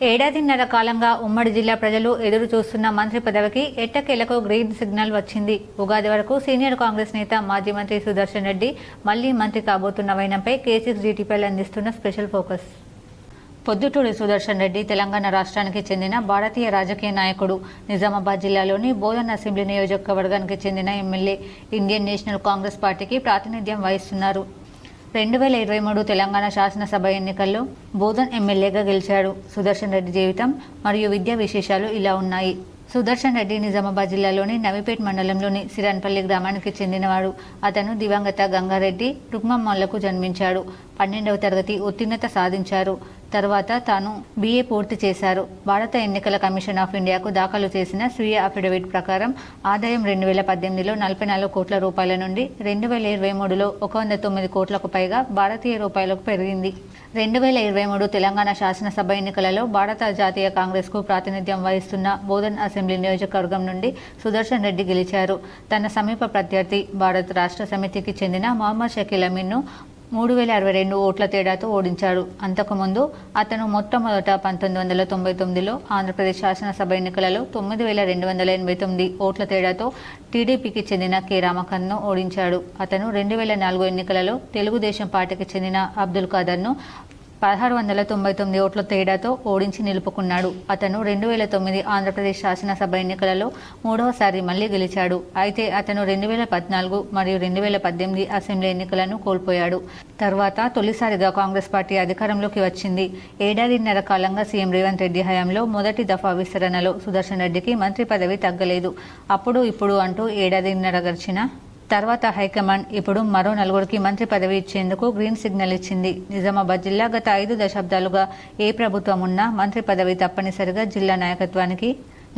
ఏడాదిన్నర కాలంగా ఉమ్మడి జిల్లా ప్రజలు ఎదురు చూస్తున్న మంత్రి పదవికి ఎట్టకేలకు గ్రీన్ సిగ్నల్ వచ్చింది. ఉగాది వరకు సీనియర్ కాంగ్రెస్ నేత మాజీ మంత్రి సుదర్శన్ రెడ్డి మళ్లీ మంత్రి కాబోతున్న వైనంపై K6 అందిస్తున్న స్పెషల్ ఫోకస్. పొద్దుటూరి సుదర్శన్ రెడ్డి తెలంగాణ రాష్ట్రానికి చెందిన భారతీయ రాజకీయ నాయకుడు. నిజామాబాద్ జిల్లాలోని బోధన్ అసెంబ్లీ నియోజకవర్గానికి చెందిన ఎమ్మెల్యే. ఇండియన్ నేషనల్ కాంగ్రెస్ పార్టీకి ప్రాతినిధ్యం వహిస్తున్నారు. 2023 తెలంగాణ శాసనసభ ఎన్నికల్లో బోధన్ ఎమ్మెల్యేగా గెలిచాడు. సుదర్శన్ రెడ్డి జీవితం మరియు విద్యా విశేషాలు ఇలా ఉన్నాయి. సుదర్శన్ రెడ్డి నిజామాబాద్ జిల్లాలోని నవిపేట్ మండలంలోని సిరాన్పల్లి గ్రామానికి చెందినవాడు. అతను దివంగత గంగారెడ్డి రుక్మమ్మలకు జన్మించాడు. 12వ తరగతి ఉత్తీర్ణత సాధించారు. తర్వాత తాను BA పూర్తి చేశారు. భారత ఎన్నికల కమిషన్ ఆఫ్ ఇండియాకు దాఖలు చేసిన స్వీయ అఫిడవిట్ ప్రకారం ఆదాయం 2018లో 44 కోట్ల రూపాయల నుండి 2023లో 109 కోట్లకు పైగా భారతీయ రూపాయలకు పెరిగింది. 2023 తెలంగాణ శాసనసభ ఎన్నికలలో భారత జాతీయ కాంగ్రెస్కు ప్రాతినిధ్యం వహిస్తున్న బోధన్ అసెంబ్లీ నియోజకవర్గం నుండి సుదర్శన్ రెడ్డి గెలిచారు. తన సమీప ప్రత్యర్థి భారత రాష్ట్ర సమితికి చెందిన మొహమ్మద్ షకీల్ అమీన్ను 3062 ఓట్ల తేడాతో ఓడించాడు. అంతకుముందు అతను మొట్టమొదట 1999లో ఆంధ్రప్రదేశ్ శాసనసభ ఎన్నికలలో 9289 ఓట్ల తేడాతో టీడీపీకి చెందిన K రామకన్ను ఓడించాడు. అతను 2004 ఎన్నికలలో తెలుగుదేశం పార్టీకి చెందిన అబ్దుల్ ఖాదర్ను 1699 ఓట్ల తేడాతో ఓడించి నిలుపుకున్నాడు. అతను 2009 ఆంధ్రప్రదేశ్ శాసనసభ ఎన్నికలలో మూడవసారి మళ్లీ గెలిచాడు. అయితే అతను 2014 మరియు 2018 అసెంబ్లీ ఎన్నికలను కోల్పోయాడు. తర్వాత తొలిసారిగా కాంగ్రెస్ పార్టీ అధికారంలోకి వచ్చింది. ఏడాదిన్నర కాలంగా సీఎం రేవంత్ రెడ్డి హయాంలో మొదటి దఫా విస్తరణలో సుదర్శన్ రెడ్డికి మంత్రి పదవి తగ్గలేదు. అప్పుడు ఇప్పుడు అంటూ ఏడాదిన్నర గడిచిన తర్వాత హైకమాండ్ ఇప్పుడు మరో 4గురికి మంత్రి పదవి ఇచ్చేందుకు గ్రీన్ సిగ్నల్ ఇచ్చింది. నిజామాబాద్ జిల్లా గత 5 దశాబ్దాలుగా ఏ ప్రభుత్వం ఉన్నా మంత్రి పదవి తప్పనిసరిగా జిల్లా నాయకత్వానికి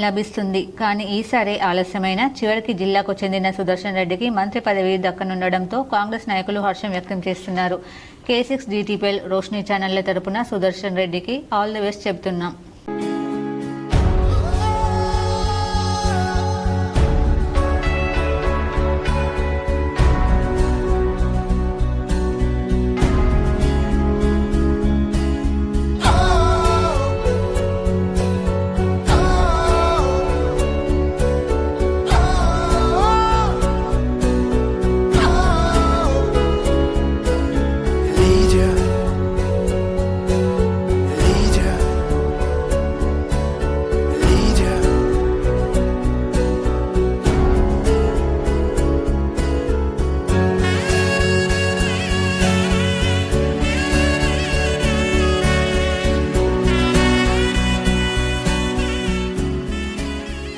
లభిస్తుంది. కానీ ఈసారి ఆలస్యమైన చివరికి జిల్లాకు చెందిన సుదర్శన్ రెడ్డికి మంత్రి పదవి దక్కనుండడంతో కాంగ్రెస్ నాయకులు హర్షం వ్యక్తం చేస్తున్నారు. K6 రోషిని ఛానళ్ల తరపున సుదర్శన్ రెడ్డికి ఆల్ ది బెస్ట్ చెబుతున్నాం.